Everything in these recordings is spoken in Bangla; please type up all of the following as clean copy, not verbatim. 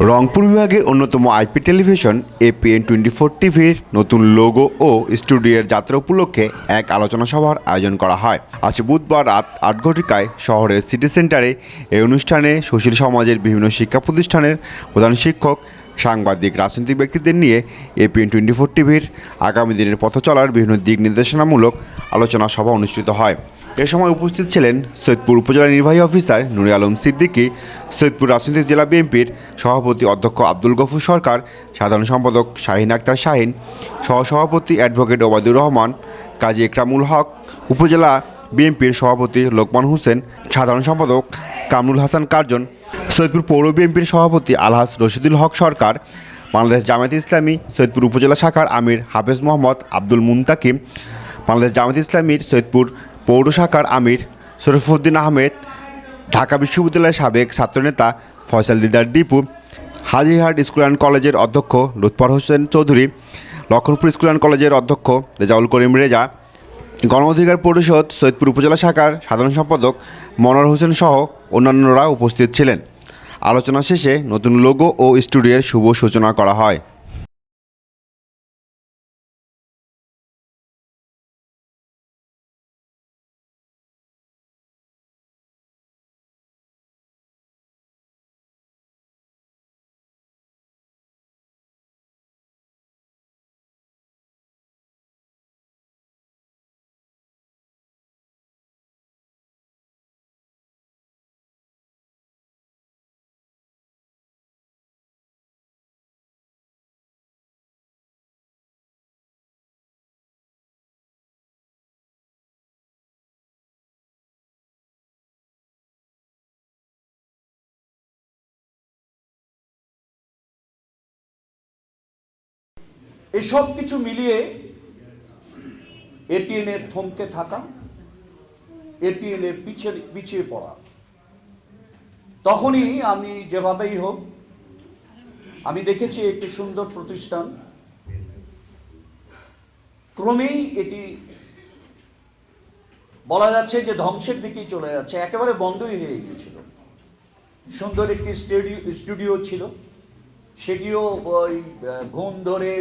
রংপুর বিভাগের অন্যতম আইপি টেলিভিশন এপিএন 24 টিভির নতুন লোগো ও স্টুডিওর যাত্রা উপলক্ষে এক আলোচনা সভার আয়োজন করা হয়। আজ বুধবার রাত 8 ঘটিকায় শহরের সিটি সেন্টারে এই অনুষ্ঠানে সুশীল সমাজের বিভিন্ন শিক্ষা প্রতিষ্ঠানের প্রধান শিক্ষক, সাংবাদিক, রাজনৈতিক ব্যক্তিদের নিয়ে এপিএন 24 টিভির আগামী দিনের পথ চলার বিভিন্ন দিক নির্দেশনামূলক আলোচনা সভা অনুষ্ঠিত হয়। এ সময় উপস্থিত ছিলেন সৈয়দপুর উপজেলা নির্বাহী অফিসার নুরে আলম সিদ্দিকী, সৈয়দপুর রাজনৈতিক জেলা বিএনপির সভাপতি অধ্যক্ষ আব্দুল গফুর সরকার, সাধারণ সম্পাদক শাহিন আক্তার শাহিন, সহসভাপতি অ্যাডভোকেট ওবায়দুর রহমান, কাজী একরামুল হক, উপজেলা বিএনপির সভাপতি লোকমান হোসেন, সাধারণ সম্পাদক কামরুল হাসান কার্জন, সৈয়দপুর পৌর বিএনপির সভাপতি আলহাজ রশিদুল হক সরকার, বাংলাদেশ জামায়াতে ইসলামী সৈয়দপুর উপজেলা শাখার আমির হাফেজ মোহাম্মদ আব্দুল মুনতাকিম, বাংলাদেশ জামায়াতে ইসলামীর সৈয়দপুর পৌর শাখার আমির শরীফউদ্দিন আহমেদ, ঢাকা বিশ্ববিদ্যালয়ের সাবেক ছাত্রনেতা ফয়সাল দিদার দীপু, হাজিরহাট স্কুল অ্যান্ড কলেজের অধ্যক্ষ লুৎফর হোসেন চৌধুরী, লক্ষণপুর স্কুল অ্যান্ড কলেজের অধ্যক্ষ রেজাউল করিম রেজা, গণ অধিকার পরিষদ সৈয়দপুর উপজেলা শাখার সাধারণ সম্পাদক মনোয়ার হোসেন সহ অন্যান্যরা উপস্থিত ছিলেন। আলোচনা শেষে নতুন লোগো ও স্টুডিওর শুভ সূচনা করা হয়। এসব কিছু মিলিয়ে এপিএন এর থমকে থাকা, এপিএন এর পিছিয়ে পড়া, তখনই আমি যেভাবেই হোক আমি দেখেছি একটি সুন্দর প্রতিষ্ঠান ক্রমেই এটি বলা যাচ্ছে যে ধ্বংসের দিকেই চলে যাচ্ছে, একেবারে বন্ধই হয়ে গিয়েছিল। সুন্দর একটি স্টুডিও ছিল, সেটিও ওই ঘুম ধরে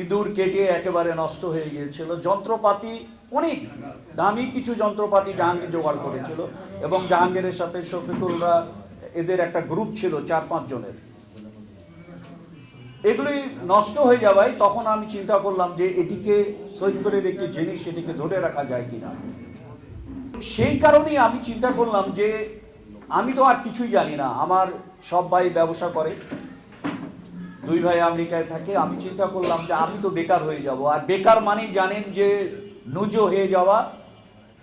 ইঁদুর কেটে একেবারে নষ্ট হয়ে গিয়েছিল। যন্ত্রপাতি অনেক দামি কিছু যন্ত্রপাতি জাহাঙ্গীর জোগাড় করেছিল এবং জাহাঙ্গীরের সাথে শফিকুলরা, এদের একটা গ্রুপ ছিল 4-5 জনের। এগুলি নষ্ট হয়ে যাওয়ায় তখন আমি চিন্তা করলাম যে এটিকে সৈয়দপুরের একটি জিনিস, এটিকে ধরে রাখা যায় কিনা। সেই কারণেই আমি চিন্তা করলাম যে আমি তো আর কিছুই জানি না, আমার সব ভাই ব্যবসা করে, 2 ভাই আমেরিকায় থাকে। আমি চিন্তা করলাম যে আমি তো বেকার হয়ে যাব, আর বেকার মানেই জানেন যে নুজো হয়ে যাওয়া,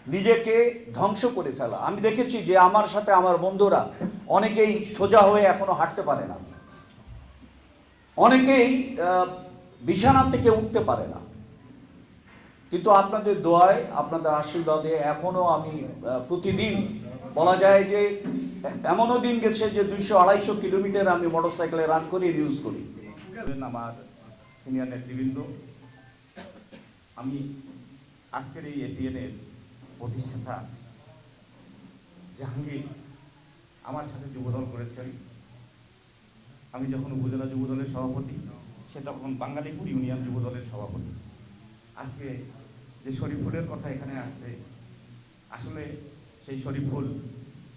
নিজেকে ধ্বংস করে ফেলা। আমি দেখেছি যে আমার সাথে আমার বন্ধুরা অনেকেই সোজা হয়ে এখনো হাঁটতে পারে না, অনেকেই বিছানা থেকে উঠতে পারে না, কিন্তু আপনাদের দোয়ায়, আপনাদের আশীর্বাদে এখনো আমি প্রতিদিন বলা যায় যে এমনও দিন গেছে যে 200-250 কিলোমিটার আমি মোটরসাইকেলে রান করে ইউজ করি। আমার সিনিয়র নেতৃবৃন্দ, আমি আজকের এই এপিএনের প্রতিষ্ঠাতা জাহাঙ্গীর আমার সাথে যুবদল করেছেন। আমি যখন উপজেলা যুবদলের সভাপতি, সে তখন বাঙালিপুর ইউনিয়ন যুবদলের সভাপতি। আজকে যে শরীফুলের কথা এখানে আসছে, আসলে সেই শরীফুল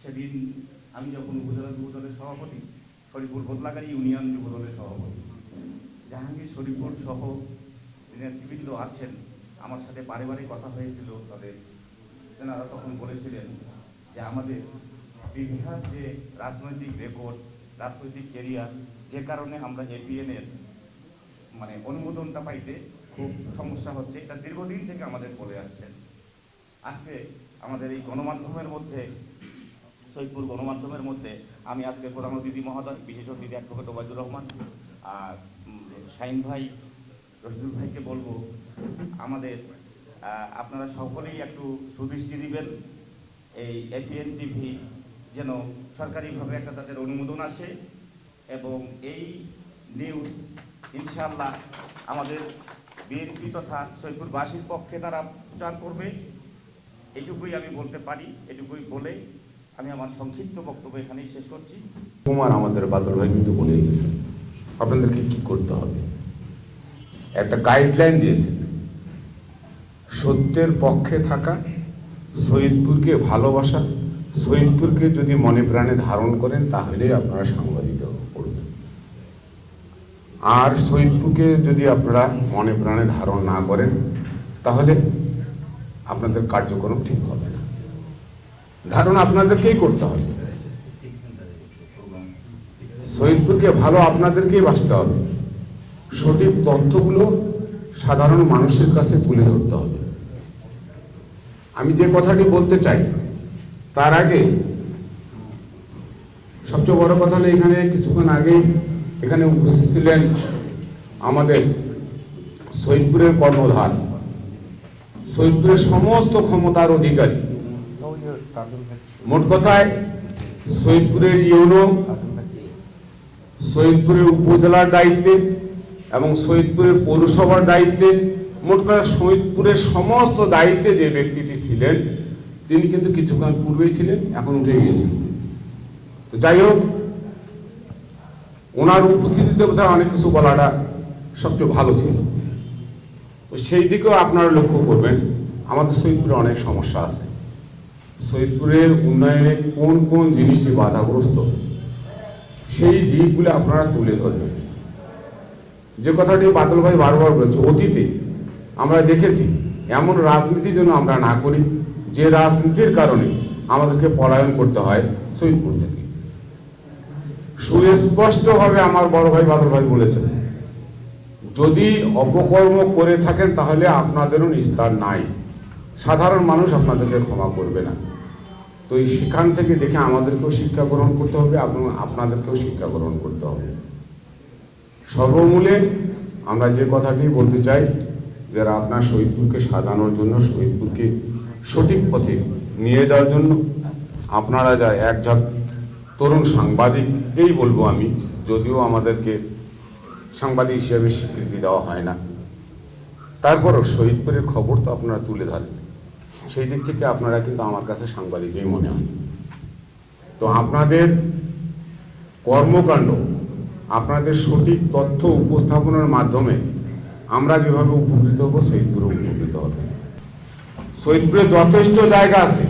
সেদিন আমি যখন উপজেলা যুবদলের সভাপতি, শরীফুল বদলাগাড়ি ইউনিয়ন যুবদলের সভাপতি। জাহাঙ্গীর, শরীফুল সহ নেতৃবৃন্দ আছেন, আমার সাথে বারে বারে কথা হয়েছিল তাদের। তেনারা তখন বলেছিলেন যে আমাদের বিহার যে রাজনৈতিক রেকর্ড, রাজনৈতিক ক্যারিয়ার, যে কারণে আমরা এপিএনের অনুমোদনটা পাইতে খুব সমস্যা হচ্ছে, এটা দীর্ঘদিন থেকে আমাদের বলে আসছেন। আজকে আমাদের এই গণমাধ্যমের মধ্যে, সৈয়দপুর গণমাধ্যমের মধ্যে আমি আজকে প্রধান অতিথি মহোদয়, বিশেষ অতিথি অ্যাডভোকেট ওবায়দুর রহমান আর শাহিন ভাই, রশিদুল ভাইকে বলবো আমাদের আপনারা সকলেই একটু সুদৃষ্টি দিবেন, এই এপিএন টিভি যেন সরকারিভাবে একটা তাদের অনুমোদন আসে এবং এই নিউজ ইনশাআল্লাহ আমাদের বিএনপি তথা সৈয়দপুরবাসীর পক্ষে তারা প্রচার করবে। এটুকুই আমি বলতে পারি। এটুকুই বলে আমি আমার সংক্ষিপ্ত বক্তব্য এখানেই শেষ করছি। কুমার আমাদের বাদল ভাই কিন্তু বলে গেছেন আপনাদেরকে কি করতে হবে, একটা গাইডলাইন দিয়েছেন, সত্যের পক্ষে থাকা, শহীদপুরকে ভালোবাসা, শহীদপুরকে যদি মনে প্রাণে ধারণ করেন তাহলে আপনারা সাংবাদিকতা করবেন। আর শহীদপুরকে যদি আপনারা মনে প্রাণে ধারণ না করেন তাহলে আপনাদের কার্যক্রম ঠিক হবে না। ধারণ আপনাদেরকেই করতে হবে, শহীদপুরকে ভালো আপনাদেরকেই বাঁচতে হবে, সঠিক তথ্যগুলো সাধারণ মানুষের কাছে তুলে ধরতে হবে। আমি যে কথাটি বলতে চাই তার আগে সবচেয়ে বড় কথা হলো এখানে কিছুক্ষণ আগেই এখানে উপস্থিত ছিলেন আমাদের শহীদপুরের কর্ণধার, শহীদপুরের সমস্ত ক্ষমতার অধিকারী, মোট কথায় শহীদপুরের ইউনো, শহীদপুরের উপজেলার দায়িত্বে এবং শহীদপুরের পৌরসভার দায়িত্বে, মোট কথা শহীদপুরের সমস্ত দায়িত্বে যে ব্যক্তিটি ছিলেন তিনি কিন্তু কিছুক্ষণ পূর্বেই ছিলেন, এখন উঠে গিয়েছেন। তো যাই হোক, ওনার উপস্থিতিতে বোধহয় অনেক কিছু বলাটা সবচেয়ে ভালো ছিল। তো সেই দিকেও আপনারা লক্ষ্য করবেন আমাদের শহীদপুরে অনেক সমস্যা আছে, শহীদপুরের উন্নয়নে কোন কোন জিনিসটি বাধাগ্রস্ত সেই দিকগুলো আপনারা তুলে ধরবেন। যে কথাটি বাদল ভাই বারবার বলছে, অতীতে আমরা দেখেছি এমন রাজনীতি যেন আমরা না করি যে রাজনীতির কারণে আমাদেরকে পলায়ন করতে হয় শহীদপুর থেকে। সুস্পষ্টভাবে আমার বড় ভাই বাদল ভাই বলেছেন, যদি অপকর্ম করে থাকেন তাহলে আপনাদেরও নিস্তার নাই, সাধারণ মানুষ আপনাদেরকে ক্ষমা করবে না। তো সেখান থেকে দেখে আমাদেরকেও শিক্ষা গ্রহণ করতে হবে এবং আপনাদেরকেও শিক্ষা গ্রহণ করতে হবে। সর্বমূলে আমরা যে কথাটি বলতে চাই, যারা আপনার শহীদপুরকে সাজানোর জন্য, শহীদপুরকে সঠিক পথে নিয়ে যাওয়ার জন্য আপনারা যা একজন তরুণ সাংবাদিক, এই বলবো আমি, যদিও আমাদেরকে সাংবাদিক হিসেবে স্বীকৃতি দেওয়া হয় না, তারপরও শহীদপুরের খবর তো আপনারা তুলে ধরেন, সেই দিক থেকে আপনারা কিন্তু আমার কাছে সাংবাদিকই মনে হয়। তো আপনাদের কর্মকাণ্ড, আপনাদের সঠিক তথ্য উপস্থাপনের মাধ্যমে আমরা যেভাবে উপকৃত হব, শহীদপুরে উপকৃত হবে। শহীদপুরে যথেষ্ট জায়গা আছে,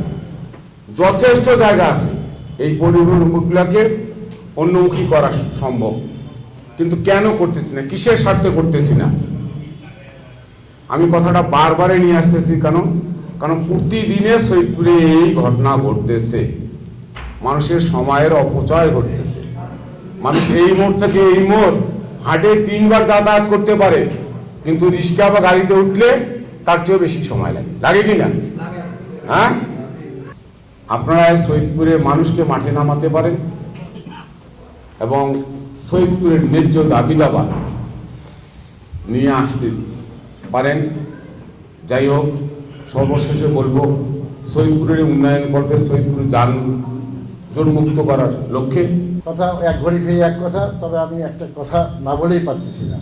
যথেষ্ট জায়গা আছে এই পরিবহনগুলোকে অন্যমুখী করা সম্ভব, কিন্তু কেন করতেছি না, কিসের স্বার্থে করতেছি না, আমি কথাটা বারবারে নিয়ে আসতেছি। কারণ প্রতিদিনে শহীদপুরে এই ঘটনা ঘটতেছে, মানুষের সময়ের অপচয় ঘটতেছে। মানুষ এই মোড় থেকে এই মোড় হাটে 3 বার যাতায়াত করতে পারে, কিন্তু রিক্সা বা গাড়িতে উঠলে তার চেয়েও বেশি সময় লাগে কি না? হ্যাঁ, আপনারা শহীদপুরের মানুষকে মাঠে নামাতে পারেন এবং শহীদপুরের ন্যায্য দাবি দাবা নিয়ে আসতে পারেন। যাই হোক, সর্বশেষে বলবো, শহীদপুরের উন্নয়ন করবে, শহীদপুর যানজট করার লক্ষ্যে। কথা এক ঘড়ি ফিরে এক কথা, তবে আমি একটা কথা না বলেই পারতেছি না।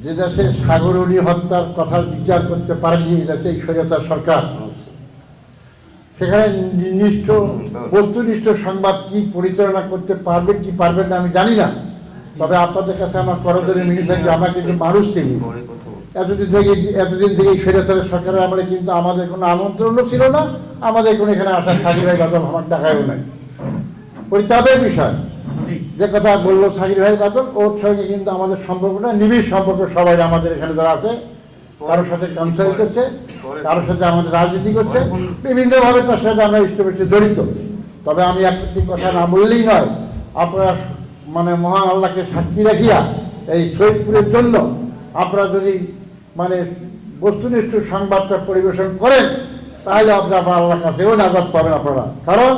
যে দেশে সাগরণী হত্যার কথা বিচার করতে পারেনি এই দেশে এই স্বৈরাচার সরকার, সেখানে বস্তুনিষ্ঠ সংবাদ কি পরিচালনা করতে পারবেন কি পারবেন না আমি জানি না। তবে আপনাদের কাছে আমার করজোরে মিলে থাকবে, আমরা কিন্তু মানুষ চিনি। এতদিন থেকে এই স্বৈরাচারের সরকারের আমলে কিন্তু আমাদের কোনো আমন্ত্রণও ছিল না, আমাদের কোনো এখানে আসার সাকির ভাই বাদল আমার দেখায়ও নাই। পরিতাপের বিষয়, যে কথা বললো সাকির ভাই বাদল, ওর সঙ্গে কিন্তু আমাদের সম্পর্কটা নিবিড় সম্পর্ক। সবাই আমাদের এখানে যারা আছে, কারোর সাথে কাউন্সিল করছে, কারোর সাথে আমাদের রাজনীতি করছে, বিভিন্নভাবে তার সাথে আমরা ইষ্টপেষ্টে জড়িত। তবে আমি একটি কথা না বললেই নয়, আপনারা মানে মহান আল্লাহকে সাক্ষী রাখিয়া এই শহীদপুরের জন্য আপনারা যদি মানে বস্তুনিষ্ঠ সংবাদটা পরিবেশন করেন, তাহলে আপনারা আল্লাহর কাছেও নাজাত পাবেন আপনারা। কারণ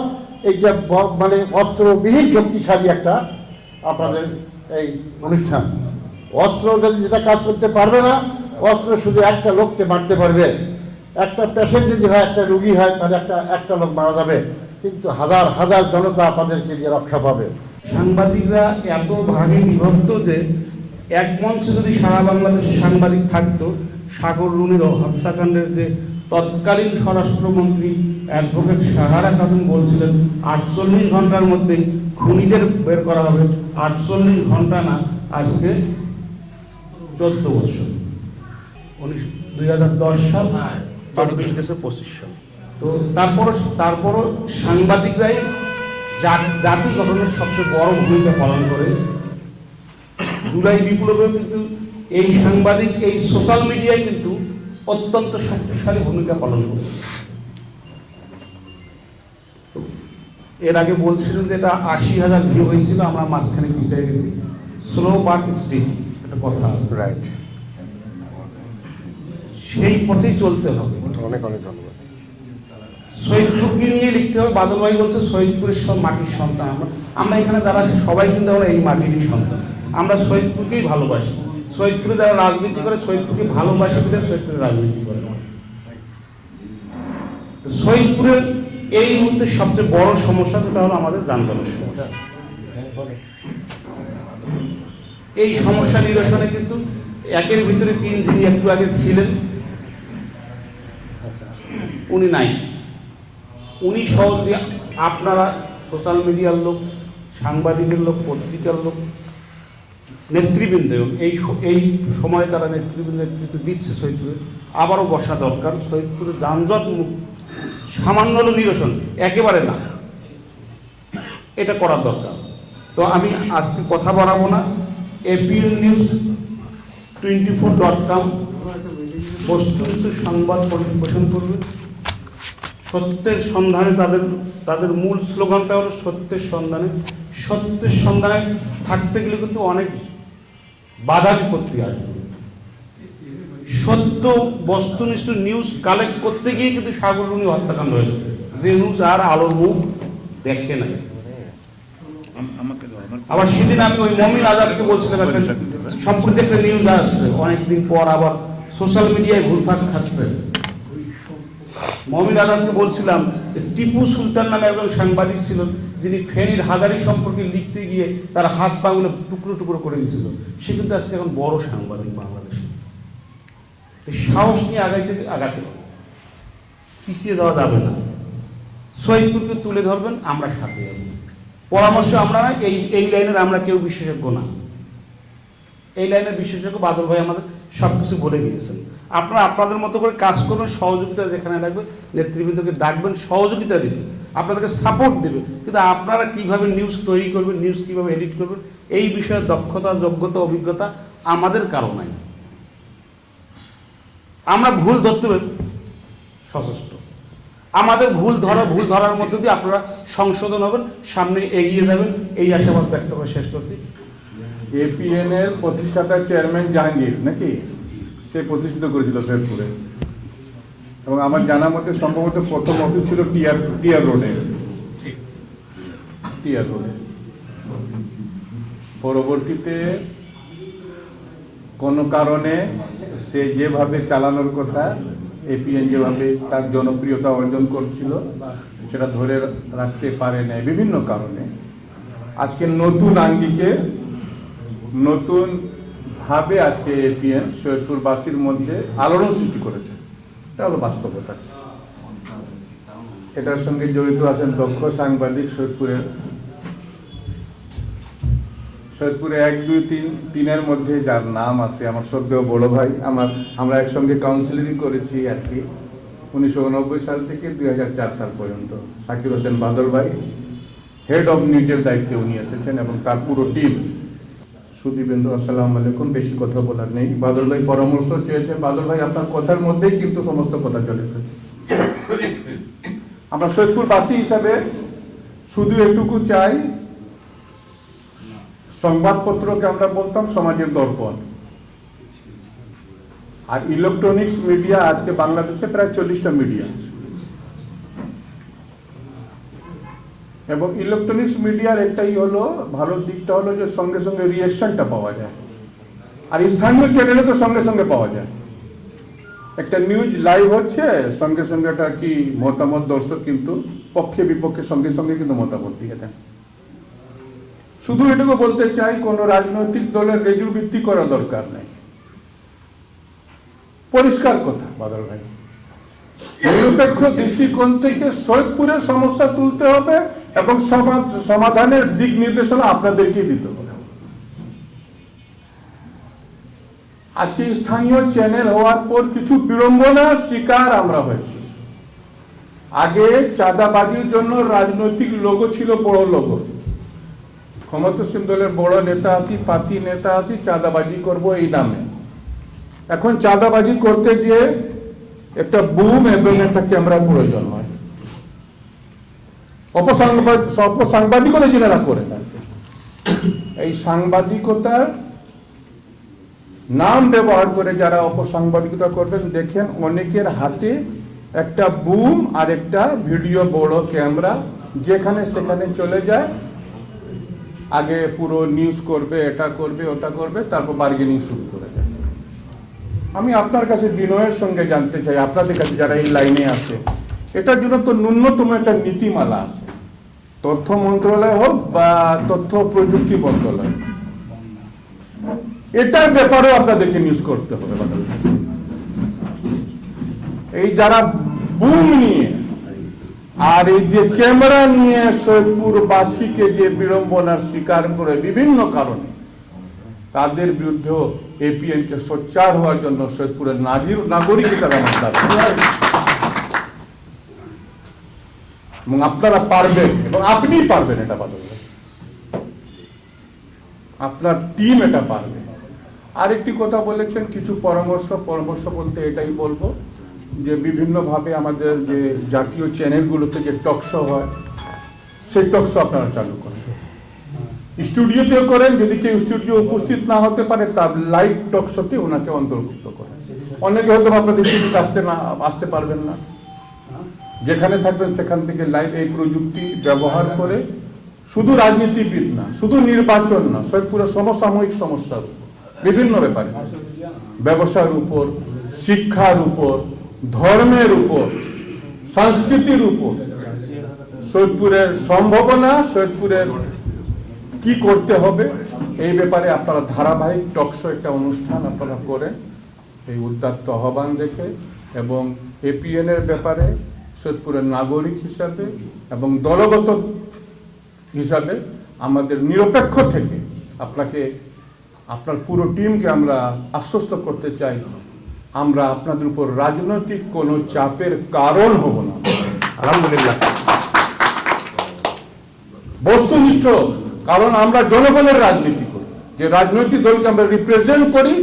এইটা মানে অস্ত্রবিহীন শক্তিশালী একটা আপনাদের এই অনুষ্ঠান। অস্ত্র যদি যেটা কাজ করতে পারবে না, অস্ত্র শুধু একটা লোককে মারতে পারবে। একটা পেশেন্ট যদি হয়, একটা রুগী হয়, তাহলে একটা লোক মারা যাবে, কিন্তু হাজার হাজার জনতা আপনাদেরকে দিয়ে রক্ষা পাবে। সাংবাদিকরা এত ভাগে বিভক্ত যে এক মঞ্চে যদি সারা বাংলাদেশে সাংবাদিক থাকতো, সাগর রুনির হত্যাকাণ্ডের যে তৎকালীন স্বরাষ্ট্রমন্ত্রী অ্যাডভোকেট সাহারা খাতুন বলছিলেন 48 ঘন্টার মধ্যেই খুনিদের বের করা হবে। 48 ঘন্টা না, আজকে 14 বছর, 2010 সাল, 24 গেছে 25 সাল। তো তারপরও সাংবাদিকরাই জাতি গঠনের সবচেয়ে বড় ভূমিকা পালন করে। জুলাই বিপ্লবে কিন্তু এই সাংবাদিক, এই সোশ্যাল মিডিয়ায় কিন্তু অত্যন্ত শক্তিশালী ভূমিকা পালন করেছে। এর আগে বলছিলেন যে এটা 80,000 ভিউ হয়েছিল, আমরা মাঝখানে পিছিয়ে গেছি। স্লো বাট স্টিক একটা কথা আছে, রাইট। সেই পথেই চলতে হবে। অনেক অনেক ধন্যবাদ। শহীদপুরকে নিয়ে লিখতে হবে। বাদল ভাই বলছে শহীদপুরের সব মাটির সন্তান। আমরা এখানে যারা আছি সবাই কিন্তু আমরা এই মাটিরই সন্তান। আমরা শহীদপুরকেই ভালোবাসি। শহীদপুরে যারা রাজনীতি করে শহীদপুরকে ভালোবাসে বলে শহীদপুরে রাজনীতি করে। শহীদপুরের এই মুহূর্তে সবচেয়ে বড় সমস্যা যেটা হলো আমাদের যানবাহনের সমস্যা। এই সমস্যা নিরসনে কিন্তু একের ভিতরে 3 দিন একটু আগে ছিলেন, উনি নাই। উনি সহ যদি আপনারা সোশ্যাল মিডিয়ার লোক, সাংবাদিকের লোক, পত্রিকার লোক, নেতৃবৃন্দ, এই সময় তারা নেতৃত্ব দিচ্ছে শহীদপুরে, আবারও বসা দরকার। শহীদপুরে যানজট সামান্য হলো নিরসন, একেবারে না, এটা করা দরকার। তো আমি আজকে কথা বাড়াবো না। apnnews24.com বস্তুনিষ্ঠ সংবাদ পরিবেশন করবে। সত্যের সন্ধানে তাদের মূল স্লোগানটা হলো সত্যের সন্ধানে। সত্যের সন্ধানে থাকতে গেলে কিন্তু অনেক বাধা বিপত্তি আসবে। সত্য বস্তুনিষ্ঠ নিউজ কালেক্ট করতে গিয়ে কিন্তু সাগররুনি হত্যাকাণ্ড হয়েছে, যে নিউজ আর আলোর মুখ দেখে নাই। আবার সেদিন আমি ওই মমিন আজাদকে বলছিলাম, একটা সম্প্রতি একটা নিউজ আসছে অনেকদিন পর, আবার সোশ্যাল মিডিয়ায় ঘুরপাক খাচ্ছে। মমিন আজাদকে বলছিলাম, টিপু সুলতান নামে একজন সাংবাদিক ছিল, যিনি ফেনীর হাজারি সম্পর্কে লিখতে গিয়ে তার হাত পাগুলো টুকরো টুকরো করে দিয়েছিল। সে কিন্তু আজকে এখন বড় সাংবাদিক বাংলাদেশে। সাহস নিয়ে আগাতে হবে, পিছিয়ে দেওয়া যাবে না। শহীদপুরকে তুলে ধরবেন, আমরা সাথে আছি। পরামর্শ আমরা এই লাইনের আমরা কেউ বিশেষজ্ঞ না। এই লাইনের বিশেষজ্ঞ বাদল ভাই আমাদের সবকিছু বলে দিয়েছেন। আপনারা আপনাদের মতো করে কাজ করবেন, সহযোগিতা যেখানে লাগবে নেতৃবৃন্দকে ডাকবেন, সহযোগিতা দেবেন, আপনাদেরকে সাপোর্ট দেবে। কিন্তু আপনারা কিভাবে নিউজ তৈরি করবেন, নিউজ কিভাবে এডিট করবেন, এই বিষয়ে দক্ষতা, যোগ্যতা, অভিজ্ঞতা আমাদের কারো নাই। আমরা ভুল ধরতে সচেষ্ট। আমাদের ভুল ধরার মধ্যে দিয়ে আপনারা সংশোধন হবেন, সামনে এগিয়ে যাবেন, এই আশাবাদ ব্যক্ত করে শেষ করছি। এপিএন এর প্রতিষ্ঠাতা চেয়ারম্যান জাহাঙ্গীর নাকি সে প্রতিষ্ঠিত করেছিল শেরপুরে, এবং আমার জানা মতে সম্ভবত প্রথম অফিস ছিল টিআর রোডে। পরবর্তীতে কোনো কারণে সে যেভাবে চালানোর কথা, এপিএন যেভাবে তার জনপ্রিয়তা অর্জন করছিল সেটা ধরে রাখতে পারে নাই বিভিন্ন কারণে। আজকে নতুন আঙ্গিকে, নতুন ভাবে আজকে এপিএন সৈয়দপুরবাসীর মধ্যে আলোড়ন সৃষ্টি করেছে। এটা হলো বাস্তবতা। এটার সঙ্গে জড়িত আছেন দক্ষ সাংবাদিক সৈয়দপুরে 1, 2, 3 মধ্যে যার নাম আছে আমার শ্রদ্ধেয় বড় ভাই, আমরা একসঙ্গে কাউন্সিলিং করেছি আর কি 1989 সাল থেকে 2004 সাল পর্যন্ত। শাকির হোসেন বাদল ভাই হেড অফ নিউজের দায়িত্বে উনি এসেছেন এবং তার পুরো টিম। সুদীপেন্দ্র, আসসালামু আলাইকুম। বেশি কথা বলার নেই। বাদল ভাই পরামর্শ চেয়েছেন। বাদল ভাই আপনার কথার মধ্যেই কিন্তু সমস্ত কথা চলে এসেছে। আমরা সৈয়দপুরবাসী হিসাবে শুধু এটুকু চাই, সংবাদপত্রকে আমরা বলতাম সমাজের দর্পণ, আর ইলেকট্রনিক্স মিডিয়া আজকে বাংলাদেশে প্রায় 40টা মিডিয়া, এবং ইলেকট্রনিক্স মিডিয়ার একটাই হলো ভালো দিকটা হলো যে সঙ্গে সঙ্গে রিঅ্যাকশনটা পাওয়া যায়, আর স্থানীয় চ্যানেলে তো সঙ্গে সঙ্গে পাওয়া যায়। একটা নিউজ লাইভ হচ্ছে, সঙ্গে সঙ্গে একটা কি মতামত দর্শক কিন্তু পক্ষে বিপক্ষে সঙ্গে সঙ্গে কিন্তু মতামত দিয়ে দেন। শুধু এটুকু বলতে চাই, কোন রাজনৈতিক দলের রেজু ভিত্তি করা দরকার নেই। পরিষ্কার কথা বাদল ভাই, নিরপেক্ষ দৃষ্টিকোণ থেকে সৈয়দপুরের সমস্যা তুলতে হবে এবং সমাধানের দিক নির্দেশনা আপনাদেরকেই দিতে হবে। আজকে স্থানীয় চ্যানেল হওয়ার পর কিছু বিড়ম্বনার শিকার আমরা হয়েছি। আগে চাঁদাবাজির জন্য রাজনৈতিক লোগো ছিল, বড় লোগো, ক্ষমতাসীন দলের বড় নেতা আসি, পাতি নেতা আসি, চাঁদাবাজি করব এই নামে। এখন চাঁদাবাজি করতে গিয়ে একটা বুম এবং একটা ক্যামেরা প্রয়োজন হয়। অপসাংবাদিকতা যারা করে থাকে, এই সাংবাদিকতার নাম ব্যবহার করে যারা অপসাংবাদিকতা করবেন, দেখেন অনেকের হাতে একটা বুম আর একটা ভিডিও বড় ক্যামেরা, যেখানে সেখানে চলে যায়, আগে পুরো নিউজ করবে, এটা করবে, ওটা করবে, তারপর বার্গেনিং শুরু করে দেয়। আমি আপনার কাছে বিনয়ের সঙ্গে জানতে চাই, আপনাদের কাছে যারা এই লাইনে আছে, এটার জন্য তো ন্যূনতম একটা নীতিমালা আছে, তথ্য মন্ত্রণালয় হোক বা তথ্য প্রযুক্তি মন্ত্রণালয়, এটার ব্যাপারেও আপনাদেরকে নিউজ করতে হবে। এই যারা বুম নিয়ে আর এই যে ক্যামেরা নিয়ে সৈয়দপুরবাসীকে যে বিড়ম্বনার শিকার করে বিভিন্ন কারণে, তাদের বিরুদ্ধেও এপিএন কে সোচ্চার হওয়ার জন্য সৈয়দপুরের নাগরিক হিসাবে আমার দাবি। এবং আপনারা পারবেন, এবং আপনি পারবেন, এটা বদলে আপনার টিম এটা পারবে। আরেকটি কথা বলেছেন, কিছু পরামর্শ বলতে এটাই বলবো যে বিভিন্নভাবে আমাদের যে জাতীয় চ্যানেলগুলোতে যে টকশো হয়, সেই টকশো আপনারা চালু করেন, স্টুডিওতেও করেন, যদি কেউ স্টুডিও উপস্থিত না হতে পারে তার লাইভ টকশোতে ওনাকে অন্তর্ভুক্ত করেন। অনেকে হয়তো আপনাদের স্টুডিওতে আসতে পারবেন না, যেখানে থাকবেন সেখান থেকে লাইভ এই প্রযুক্তি ব্যবহার করে শুধু রাজনীতিবিদ না, শুধু নির্বাচন না, সৈয়দপুরের সমসাময়িক সমস্যার উপর, বিভিন্ন ব্যাপারে, ব্যবসার উপর, শিক্ষার উপর, ধর্মের উপর, সংস্কৃতির উপর, সৈয়দপুরের সম্ভাবনা, সৈয়দপুরের কি করতে হবে, এই ব্যাপারে আপনারা ধারাবাহিক টকশো একটা অনুষ্ঠান আপনারা করেন, এই উদ্যোক্ত আহ্বান রেখে, এবং এপিএন এর ব্যাপারে সৈয়দপুরের নাগরিক হিসাবে এবং দলগত হিসাবে আমাদের নিরপেক্ষ থেকে আপনাকে, আপনার পুরো টিমকে আমরা আশ্বস্ত করতে চাই, আমরা আপনাদের উপর রাজনৈতিক কোনো চাপের কারণ হব না। আলহামদুলিল্লাহ, বস্তুনিষ্ঠ, কারণ আমরা জনগণের রাজনীতি করি, যে রাজনৈতিক দলকে আমরা রিপ্রেজেন্ট করি,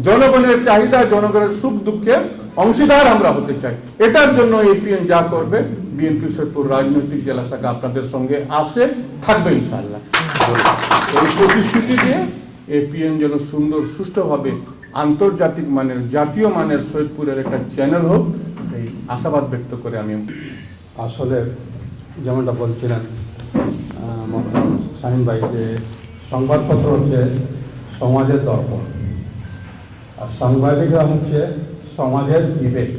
জনগণের চাহিদা, জনগণের সুখ দুঃখের অংশীদার আমরা হতে চাই। এটার জন্য এপিএন যা করবে, বিএনপি সৈয়দপুর রাজনৈতিক জেলা শাখা আপনাদের সঙ্গে আসে, থাকবে ইনশাআল্লাহ। এই প্রতিশ্রুতি দিয়ে এপিএন যেন সুন্দর সুষ্ঠুভাবে আন্তর্জাতিক মানের, জাতীয় মানের সৈয়দপুরের একটা চ্যানেল হোক, এই আশাবাদ ব্যক্ত করে আমি আসলে যেমনটা বলছিলেন শাহিন ভাই, যে সংবাদপত্র হচ্ছে সমাজের দর্পণ, আর সাংবাদিকরা হচ্ছে সমাজের বিবেক।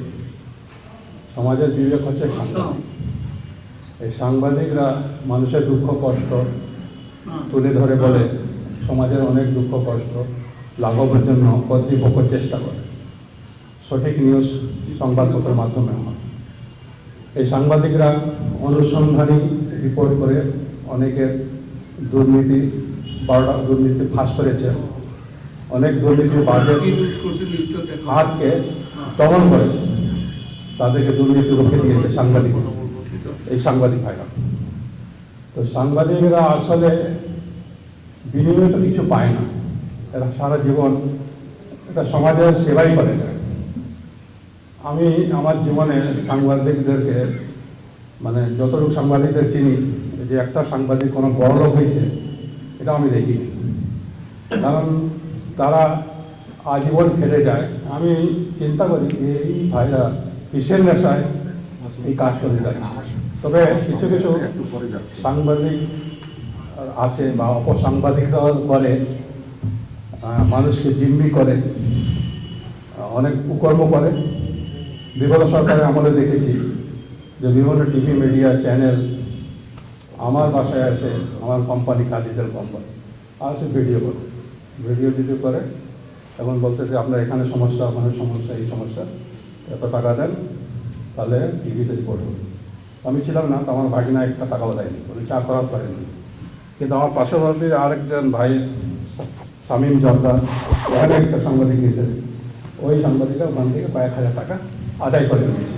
সমাজের বিবেক হচ্ছে সাংবাদিক। এই সাংবাদিকরা মানুষের দুঃখ কষ্ট তুলে ধরে বলে, সমাজের অনেক দুঃখ কষ্ট লাঘবের জন্য কর্তৃপক্ষ চেষ্টা করে, সঠিক নিউজ সংবাদপত্রের মাধ্যমে হয়। এই সাংবাদিকরা অনুসন্ধানী রিপোর্ট করে অনেকের দুর্নীতি, 12টা দুর্নীতি ফাঁস করেছে, অনেক দুর্নীতির বাজেট হারকে দমন করেছে, তাদেরকে দুর্নীতি রুখে দিয়েছে সাংবাদিক, এই সাংবাদিক ভাইরা। তো সাংবাদিকরা আসলে বিনিময়ে তো কিছু পায় না, এরা সারা জীবন এটা সমাজের সেবাই করে। আমি আমার জীবনে সাংবাদিকদেরকে, মানে যতটুকু সাংবাদিকদের চিনি, যে একটা সাংবাদিক কোনো বড় লোক হয়েছে এটা আমি দেখিনি, কারণ তারা আজীবন খেটে যায়। আমি চিন্তা করি যে এই ভাইরা কিসের নেশায় এই কাজ করে যাচ্ছে। তবে কিছু কিছু সাংবাদিক আছে বা অপসাংবাদিকরা করে, মানুষকে জিম্মি করে, অনেক কুকর্ম করে। বিগত সরকারের আমলে দেখেছি যে বিভিন্ন টিভি মিডিয়া চ্যানেল আমার বাসায় আছে, আমার কোম্পানি কাজীদের কোম্পানি আসে ভিডিও করে এবং বলতেছে আপনার এখানে সমস্যা, ওখানে সমস্যা, এই সমস্যা, এত টাকা দেন, তাহলে টিভিতে রিপোর্ট হবে। আমি ছিলাম না, তো আমার ভাগিনা একটা টাকাও দেয়নি, উনি চা করার করেননি। কিন্তু আমার পাশাপাশি আরেকজন ভাই শামীম জর্দার, এখানে একটা সাংবাদিক হিসেবে, ওই সাংবাদিকরা ওখান থেকে কয়েক হাজার টাকা আদায় করে নিয়েছে।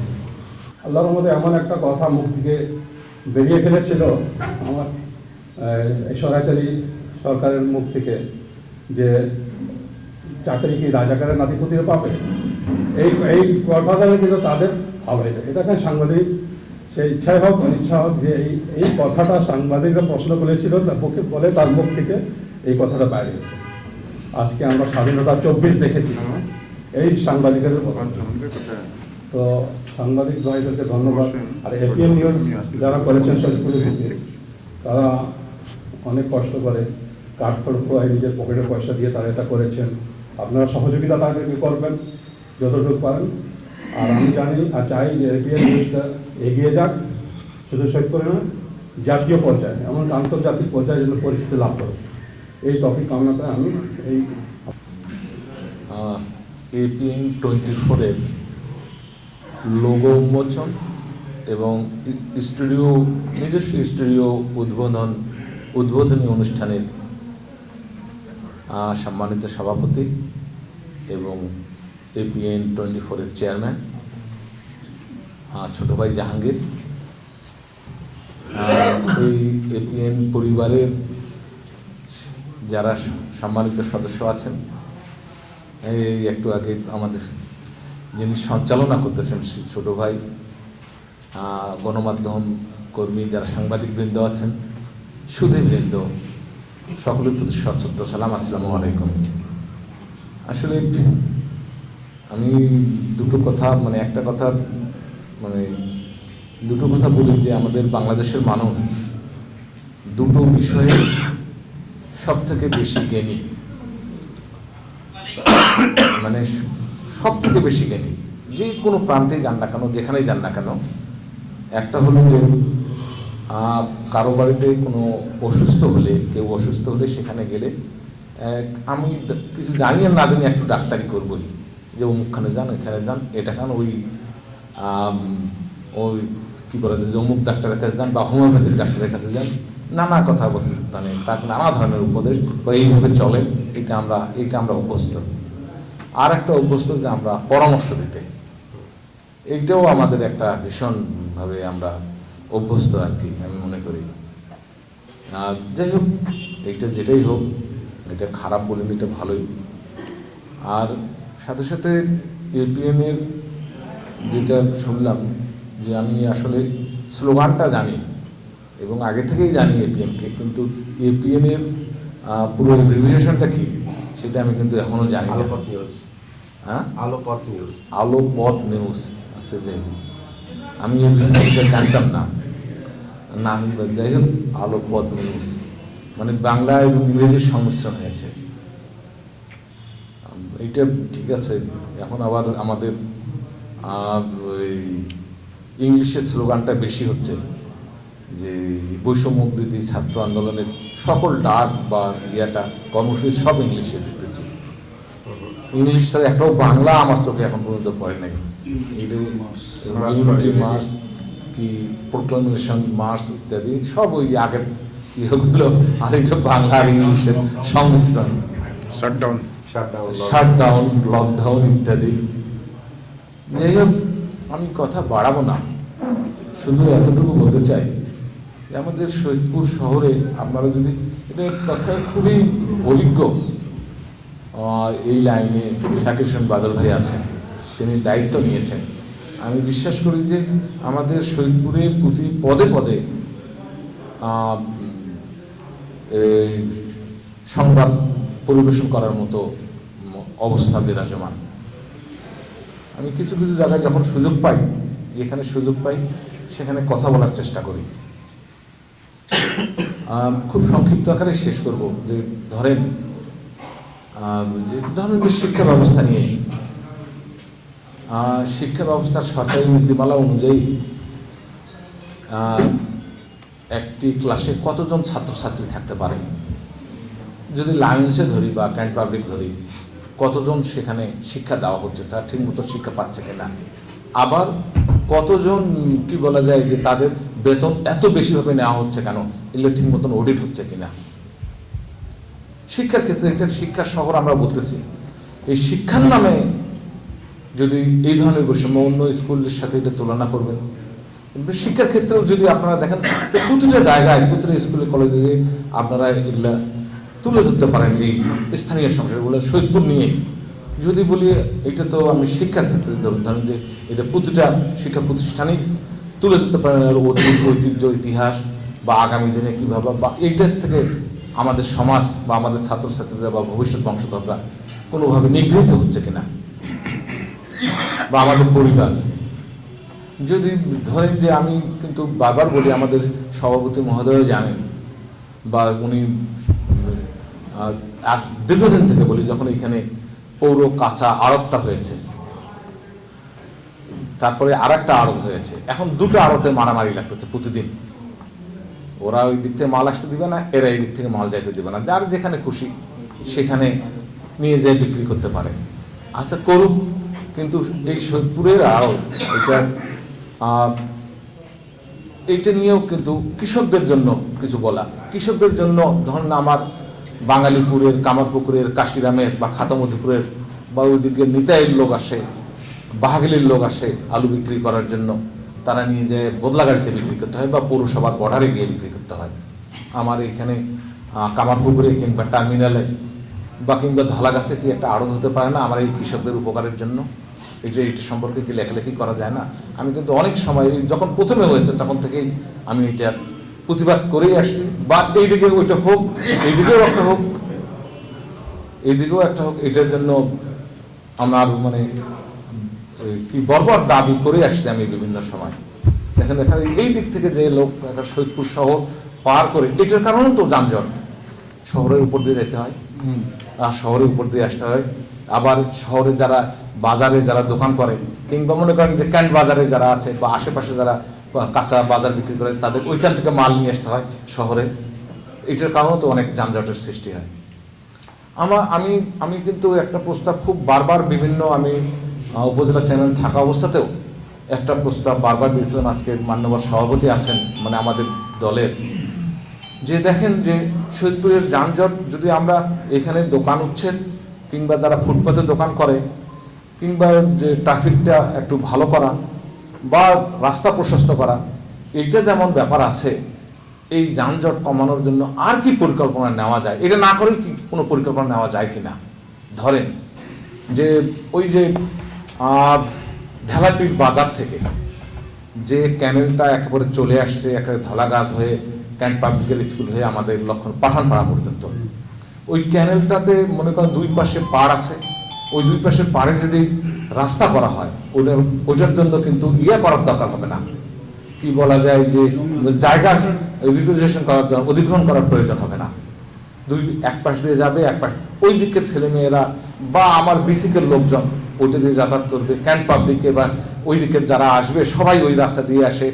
আল্লাহর মধ্যে এমন একটা কথা মুখ থেকে বেরিয়ে ফেলেছিল আমার এই সরাসরি সরকারের মুখ থেকে, যে চাকরি কি রাজাকারের নাতিপুতিরা পাবে, এই কথাটা কিন্তু তাদের ভালো হয়ে যায়। এটা একটা সাংবাদিক সে ইচ্ছাই হোক অনিচ্ছা হোক, যে এই কথাটা সাংবাদিকরা প্রশ্ন করেছিল, তার পক্ষে বলে তার মুখ থেকে এই কথাটা বাইরে হয়েছে। আজকে আমরা স্বাধীনতা 24 দেখেছি এই সাংবাদিকের তো সাংবাদিক ভাইদেরকে ধন্যবাদ। আর এপিএম নিউজ যারা করেছেন সৈয়দপুরের ভিত্তিতে, তারা অনেক কষ্ট করে কাঠ খড় খোয়ায় নিজের পকেটে পয়সা দিয়ে তারা এটা করেছেন। আপনারা সহযোগিতা তাদেরকে করবেন যতটুকু পারেন। আর আমি জানি আর চাই যে এপিএম নিউজটা এগিয়ে যাক, শুধু সৈয়দপুরে না, জাতীয় পর্যায়ে, এমন আন্তর্জাতিক পর্যায়ে যেন পরিচিতি লাভ করে, এই টপিক কামনা করে আমি এই এপিএন 24-এর লোগো উন্মোচন এবং নিজস্ব স্টুডিও উদ্বোধনী অনুষ্ঠানের সম্মানিত সভাপতি এবং এপিএন 24-এর চেয়ারম্যান ছোট ভাই জাহাঙ্গীর, এই এপিএন পরিবারের যারা সম্মানিত সদস্য আছেন, এই একটু আগে আমাদের যিনি সঞ্চালনা করতেছেন ছোট ভাই, গণমাধ্যম কর্মী যারা সাংবাদিক বৃন্দ আছেন, সুধীবৃন্দ, সকলের প্রতি সশ্রদ্ধ সালাম, আসসালামু আলাইকুম। আসলে আমি দুটো কথা বলি যে আমাদের বাংলাদেশের মানুষ দুটো বিষয়ে সব থেকে বেশি জ্ঞানী, মানে সব থেকে বেশি জ্ঞানী, যে কোনো প্রান্তে যান না কেন, যেখানেই যান না কেন। একটা হলো যে কারো বাড়িতে কোনো কেউ অসুস্থ হলে সেখানে গেলে আমি কিছু জানি আর না জানি একটু ডাক্তারি করবই, যে অমুকখানে যান, এখানে যান, এটা কেন, ওই কি বলে যে অমুক ডাক্তারের কাছে যান বা হোমিওপ্যাথিক ডাক্তারের কাছে যান, নানা কথা মানে তার নানা ধরনের উপদেশ বা এইভাবে চলেন, এটা আমরা অভ্যস্ত। আর একটা অভ্যস্ত যে আমরা পরামর্শ দিতে, এইটাও আমাদের একটা ভীষণভাবে আমরা অভ্যস্ত আর কি, আমি মনে করি। যাই হোক, এইটা যেটাই হোক, এটা খারাপ বলিনি, এটা ভালোই। আর সাথে সাথে এপিএনের যেটা শুনলাম, যে আমি আসলে স্লোগানটা জানি এবং আগে থেকেই জানি এপিএনকে, কিন্তু এপিএনের পুরো এব্রিভিয়েশনটা কি সেটা আমি কিন্তু এখনো জানি না। হ্যাঁ, আলোপথ নিউজ। আচ্ছা, যাই হোক, আমি এটা জানতাম না। যাই হোক, আলোপথ নিউজ মানে বাংলা এবং ইংরেজির সংমিশ্রণ হয়েছে, এইটা ঠিক আছে। এখন আবার আমাদের ইংলিশের স্লোগানটা বেশি হচ্ছে, যে বৈষম্য বিরোধী ছাত্র আন্দোলনের সকল ডাক বা কর্মসূচি সব ইংলিশে দেখতেছি। ইংলিশ ছাড়া একটাও বাংলা আমার চোখে এখন পর্যন্ত পড়ে নাই। ইউনিটি মার্চ কি প্রোক্লামেশন মার্চ ইত্যাদি সব ওই আগের ইয়েগুলো, আর এটা বাংলা আর ইংলিশের সংমিশ্রণ, শাটডাউন, লকডাউন ইত্যাদি। যাই হোক, আমি কথা বাড়াবো না, শুধু এতটুকু বলতে চাই যে আমাদের সৈয়দপুর শহরে আপনারা যদি এটা কথায় খুবই অভিজ্ঞ এই লাইনে শাকির হোসেন বাদল ভাই আছেন, তিনি দায়িত্ব নিয়েছেন। আমি বিশ্বাস করি যে আমাদের সৈয়দপুরে প্রতি পদে পদে সংবাদ পরিবেশন করার মতো অবস্থা বিরাজমান। আমি কিছু কিছু জায়গায় যখন সুযোগ পাই, যেখানে সুযোগ পাই সেখানে কথা বলার চেষ্টা করি। খুব সংক্ষিপ্ত আকারে শেষ করব, যে ধরেন শিক্ষা ব্যবস্থা নিয়ে, শিক্ষা ব্যবস্থার সরকারি নীতিমালা অনুযায়ী একটি ক্লাসে কতজন ছাত্রছাত্রী থাকতে পারে, যদি লায়ন্সে ধরি বা ক্যান্ট পাবলিক ধরি, কতজন সেখানে শিক্ষা দেওয়া হচ্ছে, তারা ঠিকমতো শিক্ষা পাচ্ছে কিনা, আবার কতজন কি বলা যায় যে তাদের বেতন এত বেশিভাবে নেওয়া হচ্ছে কেন, এগুলো ঠিক মতন অডিট হচ্ছে কিনা। শিক্ষার ক্ষেত্রে এটা শিক্ষার শহর আমরা বলতেছি, এই শিক্ষার নামে যদি এই ধরনের বৈষম্য, অন্য স্কুলের সাথে এটা তুলনা করবেন। শিক্ষার ক্ষেত্রেও যদি আপনারা দেখেন প্রতিটা জায়গায়, প্রতিটা স্কুলে কলেজে আপনারা এগুলা তুলে ধরতে পারেন এই স্থানীয় সমস্যাগুলো। সৈয়দপুর নিয়ে যদি বলি, এটা তো আমি শিক্ষার ক্ষেত্রে ধরেন যে এটা প্রতিটা শিক্ষা প্রতিষ্ঠানই তুলে ধরতে পারেন ঐতিহ্য, ইতিহাস বা আগামী দিনে কীভাবে, বা এইটার থেকে আমাদের সমাজ বা আমাদের ছাত্রছাত্রীরা বা ভবিষ্যৎ বংশধররা কোনোভাবে নিগৃহীত হচ্ছে কিনা, বা আমাদের পরিবার। যদি ধরেন যে আমি কিন্তু বারবার বলি, আমাদের সভাপতি মহোদয় জানেন, বা উনি দীর্ঘদিন থেকে বলি, যখন এখানে পৌর কাঁচা আড়তটা হয়েছে, তারপরে আর একটা আড়ত হয়েছে, এখন দুটো আড়তে মারামারি লাগতেছে প্রতিদিন। ওরা ওই দিক থেকে মাল আসতে দিবে না, এরা এই দিক থেকে মাল যাইতে দিবে না, যার যেখানে খুশি সেখানে নিয়ে যেয়ে বিক্রি করতে পারে। আচ্ছা করুক, কিন্তু এই সৈয়দপুরের আড়ত এইটা নিয়েও কিন্তু কৃষকদের জন্য কিছু বলা, কৃষকদের জন্য ধরুন আমার বাঙালিপুরের, কামারপুকুরের, কাশিরামের বা খাতামধুপুরের বা ওইদিকে নিতাইয়ের লোক আসে, বাহাগিলির লোক আসে আলু বিক্রি করার জন্য, তারা নিয়ে যায় বদলা গাড়িতে বিক্রি করতে হয় বা পৌরসভার বর্ডারে গিয়ে বিক্রি করতে হয়। আমার এখানে কামারপুকুরে কিংবা টার্মিনালে বা কিংবা ধলাগাছে কি একটা আড়ত হতে পারে না আমার এই কৃষকদের উপকারের জন্য? এইটা সম্পর্কে কি লেখালেখি করা যায় না? আমি কিন্তু অনেক সময় যখন প্রথমে হয়েছে তখন থেকেই আমি এটার প্রতিবাদ করেই আসছি, বা এইদিকে ওইটা হোক, এইদিকেও একটা হোক, এইদিকেও একটা হোক, এটার জন্য আমার মানে কি বর্বর দাবি করে আসছি আমি বিভিন্ন সময়। দেখেন এখানে এই দিক থেকে যে লোক একটা সৈয়দপুর শহর পার করে, এটার কারণে তো যানজট, শহরের উপর দিয়ে যেতে হয়, আর শহরের উপর দিয়ে আসতে হয়। আবার শহরে যারা বাজারে যারা দোকান করে, কিংবা মনে করেন যে ক্যান্ট বাজারে যারা আছে বা আশেপাশে যারা কাঁচা বাজার বিক্রি করে, তাদের ওইখান থেকে মাল নিয়ে আসতে হয় শহরে, এটার কারণেও তো অনেক যানজটের সৃষ্টি হয়। আমি কিন্তু একটা প্রস্তাব খুব বারবার বিভিন্ন, আমি উপজেলা চেয়ারম্যান থাকা অবস্থাতেও একটা প্রস্তাব বারবার দিয়েছিলাম, আজকে মাননীয় সভাপতি আছেন মানে আমাদের দলের, যে দেখেন যে সৈয়দপুরের যানজট যদি আমরা এখানে দোকান উচ্ছেদ কিংবা যারা ফুটপাতে দোকান করে, কিংবা যে ট্রাফিকটা একটু ভালো করা বা রাস্তা প্রশস্ত করা, এইটা যেমন ব্যাপার আছে, এই যানজট কমানোর জন্য আর কি পরিকল্পনা নেওয়া যায়, এটা না করেই কি কোনো পরিকল্পনা নেওয়া যায় কিনা। ধরেন যে ওই যে ঢেলাপীঠ বাজার থেকে যে ক্যানেলটা একেবারে চলে আসছে একেবারে ধলাগাছ হয়ে ক্যান্ট পাবলিক স্কুল হয়ে আমাদের লক্ষণ পাঠানপাড়া পর্যন্ত, ওই ক্যানেলটাতে মনে করেন দুই পাশে পাড় আছে, ওই দুই পাশে পাড়ে যদি রাস্তা করা হয়, ওটার জন্য কিন্তু করার দরকার হবে না, কি বলা যায় যে জায়গা রিকুইজিশন করার জন্য অধিগ্রহণ করার প্রয়োজন হবে না। এক পাশ দিয়ে যাবে, এক পাশ ওই দিকের ছেলেমেয়েরা বা আমার বিসিকের লোকজন ওইটা দিয়ে যাতায়াত করবে, ক্যান্ট পাবলিকে বা ওই দিকের যারা আসবে সবাই ওই রাস্তা দিয়ে আসে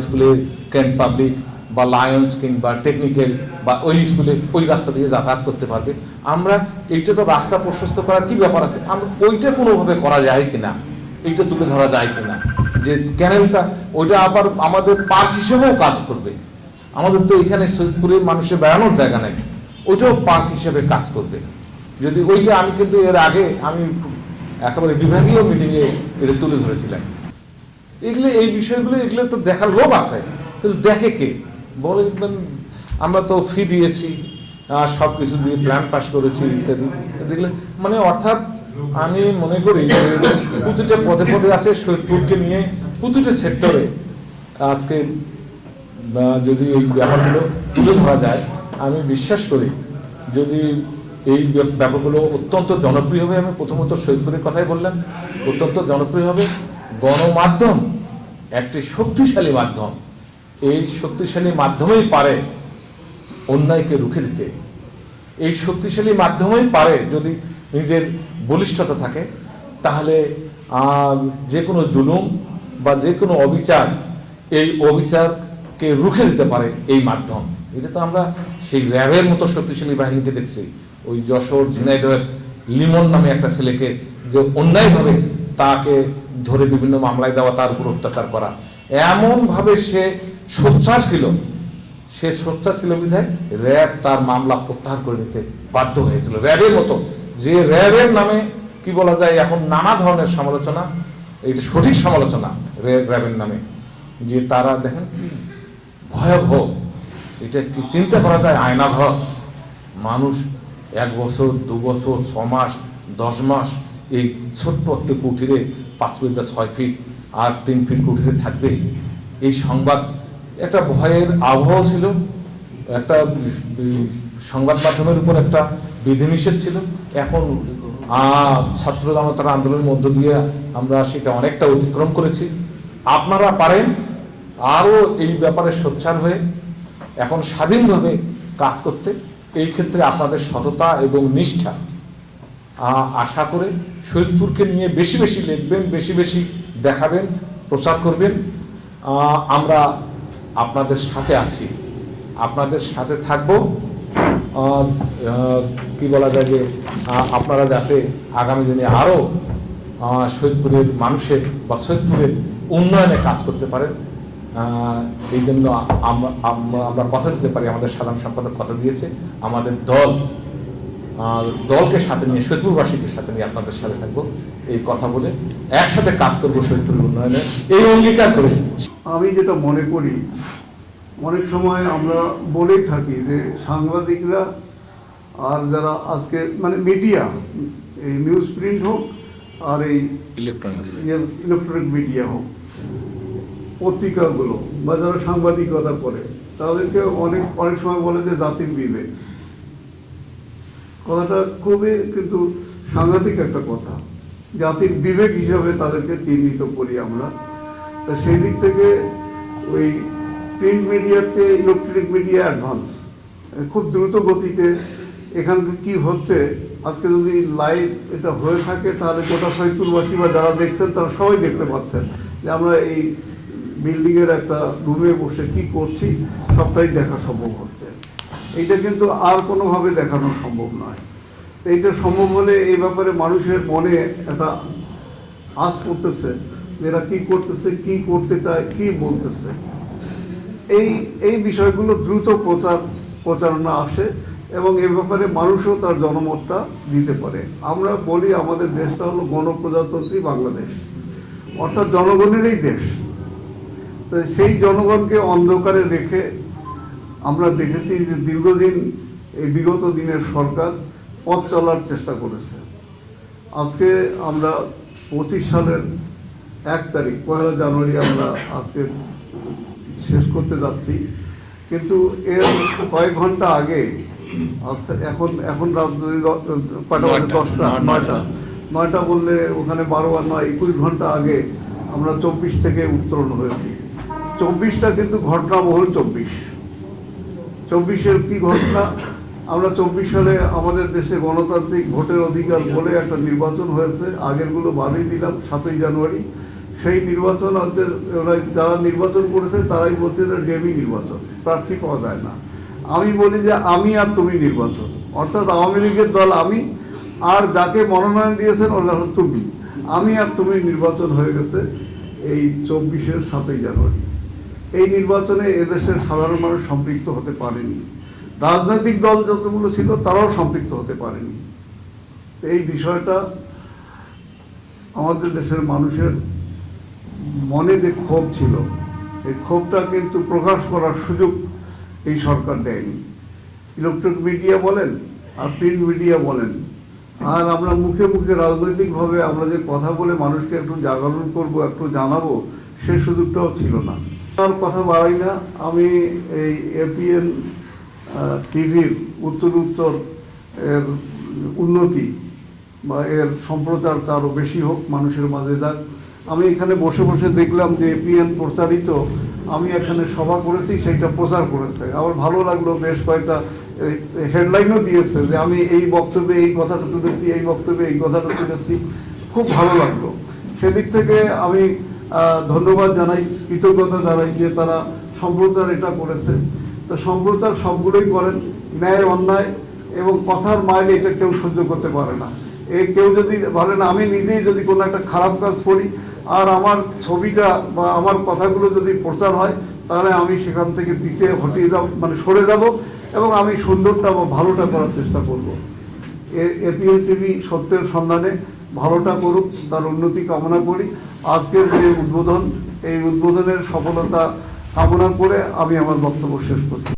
স্কুলে, ক্যান্ট পাবলিক বা লায়ন্স কিংবা টেকনিক্যাল বা ওই স্কুলে ওই রাস্তা দিয়ে যাতায়াত করতে পারবে। আমরা এইটা তো রাস্তা প্রশস্ত করার কি ব্যাপার আছে, আমরা ওইটা কোনোভাবে করা যায় কিনা, এইটা তুলে ধরা যায় কিনা, যে ক্যানেলটা ওইটা আবার আমাদের পার্ক হিসেবেও কাজ করবে। আমাদের তো এখানে সৈয়দপুরে মানুষের বেড়ানোর জায়গা নেই, ওইটাও পার্ক হিসেবে কাজ করবে যদি ওইটা। আমি কিন্তু এর আগে আমি একেবারে বিভাগীয় মিটিংয়ে এটা তুলে ধরেছিলাম। এই বিষয়গুলো এগুলো তো দেখার লোক আছে, কিন্তু দেখে কে বলবেন? আমরা তো ফি দিয়েছি, সব কিছু দিয়ে প্ল্যান পাস করেছি ইত্যাদি, দেখলে মানে অর্থাৎ আমি মনে করি যে প্রতিটা পদে পদে আছে সৈয়দপুরকে নিয়ে, প্রতিটা সেক্টরে আজকে যদি এই ব্যাপারগুলো তুলে ধরা যায়, আমি বিশ্বাস করি যদি এই ব্যাপারগুলো অত্যন্ত জনপ্রিয় হবে। আমি প্রথমত সৈয়দপুরের কথাই বললাম, অত্যন্ত জনপ্রিয় হবে। গণমাধ্যম একটি শক্তিশালী মাধ্যম, এই শক্তিশালী মাধ্যমেই পারে অন্যায়কে রুখে দিতে, এই শক্তিশালী মাধ্যমেই পারে যদি নিজের বলিষ্ঠতা থাকে, তাহলে যে কোনো জুলুম বা যে কোনো অবিচার, এই অবিচারকে রুখে দিতে পারে এই মাধ্যম। এটা তো আমরা সেই র্যাবের মতো শক্তিশালী বাহিনীকে দেখছি, ওই যশোর ঝিনাইদহের লিমন নামে একটা ছেলেকে যে অন্যায়ভাবে তাকে ধরে বিভিন্ন মামলায় দেওয়া, তার উপর অত্যাচার করা, এমনভাবে সে সোচ্চার ছিল, বিধায় র্যাব তার মামলা প্রত্যাহার করে নিতে বাধ্য হয়েছিল। র্যাবের মতো, যে র্যাবের নামে কি বলা যায় এখন নানা ধরনের সমালোচনা, এটা সঠিক সমালোচনা র্যাবের নামে, যে তারা দেখেন কি ভয়াবহ, সেটা কি চিন্তা করা যায়? আয়নাঘর, মানুষ 1 বছর 2 বছর 6 মাস 10 মাস এই ছোট্ট একটা কুঠিরে 5 ফিট বা 6 ফিট আর 3 ফিট কুঠিরে থাকবে। এই সংবাদ একটা ভয়ের আবহাওয়া ছিল, একটা সংবাদ মাধ্যমের উপর একটা বিধিনিষেধ ছিল। এখন ছাত্র জনতার আন্দোলনের মধ্য দিয়ে আমরা সেটা অনেকটা অতিক্রম করেছি। আপনারা পারেন আরও এই ব্যাপারে সোচ্চার হয়ে এখন স্বাধীনভাবে কাজ করতে। এই ক্ষেত্রে আপনাদের সততা এবং নিষ্ঠা আশা করে শহীদপুরকে নিয়ে বেশি বেশি লিখবেন, বেশি বেশি দেখাবেন, প্রচার করবেন। আমরা আপনাদের সাথে আছি, আপনাদের সাথে থাকব। কি বলা যায় যে আপনারা যাতে আগামী দিনে আরও শহীদপুরের মানুষের বা শহীদপুরের উন্নয়নে কাজ করতে পারেন, এই জন্য আমরা কথা দিতে পারি। আমাদের সাধারণ সম্পাদক কথা দিয়েছে, আমাদের দলকে সাথে নিয়ে, শহীদপুরবাসীকে সাথে নিয়ে আপনাদের সাথে থাকবো, এই কথা বলে একসাথে কাজ করবো শহীদপুরের উন্নয়নে, এই অঙ্গীকার করে। আমি যেটা মনে করি, অনেক সময় আমরা বলেই থাকি যে সাংবাদিকরা আর যারা আজকে মানে মিডিয়া, এই নিউজ প্রিন্ট হোক আর এই ইলেকট্রনিক মিডিয়া হোক, পত্রিকাগুলো বা যারা সাংবাদিকতা করে, তাদেরকে অনেক সময় বলে যে জাতির বিবেক। কথাটা খুবই কিন্তু সাংঘাতিক একটা কথা। জাতির বিবেক হিসাবে তাদেরকে চিহ্নিত করি আমরা। তো সেই দিক থেকে ওই প্রিন্ট মিডিয়ার চেয়ে ইলেকট্রনিক মিডিয়া অ্যাডভান্স, খুব দ্রুত গতিতে এখান থেকে কী হচ্ছে, আজকে যদি লাইভ এটা হয়ে থাকে তাহলে গোটা শহীদপুরবাসী বা যারা দেখছেন তারা সবাই দেখতে পাচ্ছেন যে আমরা এই বিল্ডিংয়ের একটা রুমে বসে কি করছি, সবটাই দেখা সম্ভব হচ্ছে। এইটা কিন্তু আর কোনোভাবে দেখানো সম্ভব নয়। এইটা সম্ভব হলে এই ব্যাপারে মানুষের মনে একটা আশ পড়তেছে, এরা কি করতেছে, কি করতে চায়, কি বলতেছে। এই বিষয়গুলো দ্রুত প্রচারণা আসে এবং এ ব্যাপারে মানুষও তার জনমতটা দিতে পারে। আমরা বলি আমাদের দেশটা হলো গণপ্রজাতন্ত্রী বাংলাদেশ, অর্থাৎ জনগণেরই দেশ। তো সেই জনগণকে অন্ধকারে রেখে আমরা দেখেছি যে দীর্ঘদিন এই বিগত দিনের সরকার পথ চলার চেষ্টা করেছে। আজকে আমরা 25 সালের 1 তারিখ 1 জানুয়ারি আমরা আজকে শেষ করতে যাচ্ছি, কিন্তু এর কয়েক ঘন্টা আগে, এখন রাত 9টা বললে ওখানে 12 আর 9 21 ঘন্টা আগে আমরা 24 থেকে উত্তরণ হয়েছি। 24টা কিন্তু ঘটনাবহুল 24-এর কি ঘটনা? আমরা 24 সালে আমাদের দেশে গণতান্ত্রিক ভোটের অধিকার বলে একটা নির্বাচন হয়েছে, আগেরগুলো বাদই দিলাম। 7ই জানুয়ারি সেই নির্বাচন, যারা নির্বাচন করেছে তারাই বলছে যে ডেমি নির্বাচন, প্রার্থী পাওয়া যায় না। আমি বলি যে আমি আর তুমি নির্বাচন, অর্থাৎ আওয়ামী লীগের দল আমি, আর যাকে মনোনয়ন দিয়েছেন ওরা হলো তুমি। আমি আর তুমি নির্বাচন হয়ে গেছে এই 24-এর 7ই জানুয়ারি। এই নির্বাচনে এদেশের সাধারণ মানুষ সম্পৃক্ত হতে পারেনি, রাজনৈতিক দল যতগুলো ছিল তারাও সম্পৃক্ত হতে পারেনি। এই বিষয়টা আমাদের দেশের মানুষের মনে যে ক্ষোভ ছিল, এই ক্ষোভটা কিন্তু প্রকাশ করার সুযোগ এই সরকার দেয়নি। ইলেকট্রনিক মিডিয়া বলেন আর প্রিন্ট মিডিয়া বলেন, আর আমরা মুখে মুখে রাজনৈতিকভাবে আমরা যে কথা বলে মানুষকে একটু জাগরণ করব, একটু জানাবো, সে সুযোগটাও ছিল না। আর কথা বাড়াই না, আমি এই এপিএন টিভির উত্তর এর উন্নতি বা এর সম্প্রচারটা আরও বেশি হোক, মানুষের মাঝে যাক। আমি এখানে বসে বসে দেখলাম যে এপিএন প্রচারিত, আমি এখানে সভা করেছি, সেইটা প্রচার করেছে। আমার ভালো লাগলো, বেশ কয়েকটা হেডলাইনও দিয়েছে যে আমি এই বক্তব্যে এই কথাটা তুলেছি, এই বক্তব্যে এই কথাটা তুলেছি, খুব ভালো লাগলো। সেদিক থেকে আমি ধন্যবাদ জানাই, কৃতজ্ঞতা জানাই যে তারা সম্প্রচার এটা করেছে। তো সম্প্রচার সবগুলোই করেন, ন্যায় অন্যায় এবং কথার মাইল এটা কেউ সহ্য করতে পারে না। কেউ যদি বলেন, আমি নিজেই যদি কোনো একটা খারাপ কাজ করি আর আমার ছবিটা বা আমার কথাগুলো যদি প্রচার হয়, তাহলে আমি সেখান থেকে পিছিয়ে হটিয়ে যাব, মানে সরে যাব, এবং আমি সুন্দরটা বা ভালোটা করার চেষ্টা করব। এপিএন টিভি সত্যের সন্ধানে ভালোটা করুক, তার উন্নতি কামনা করি। আজকের যে উদ্বোধন, এই উদ্বোধনের সফলতা কামনা করে আমি আমার বক্তব্য শেষ করছি।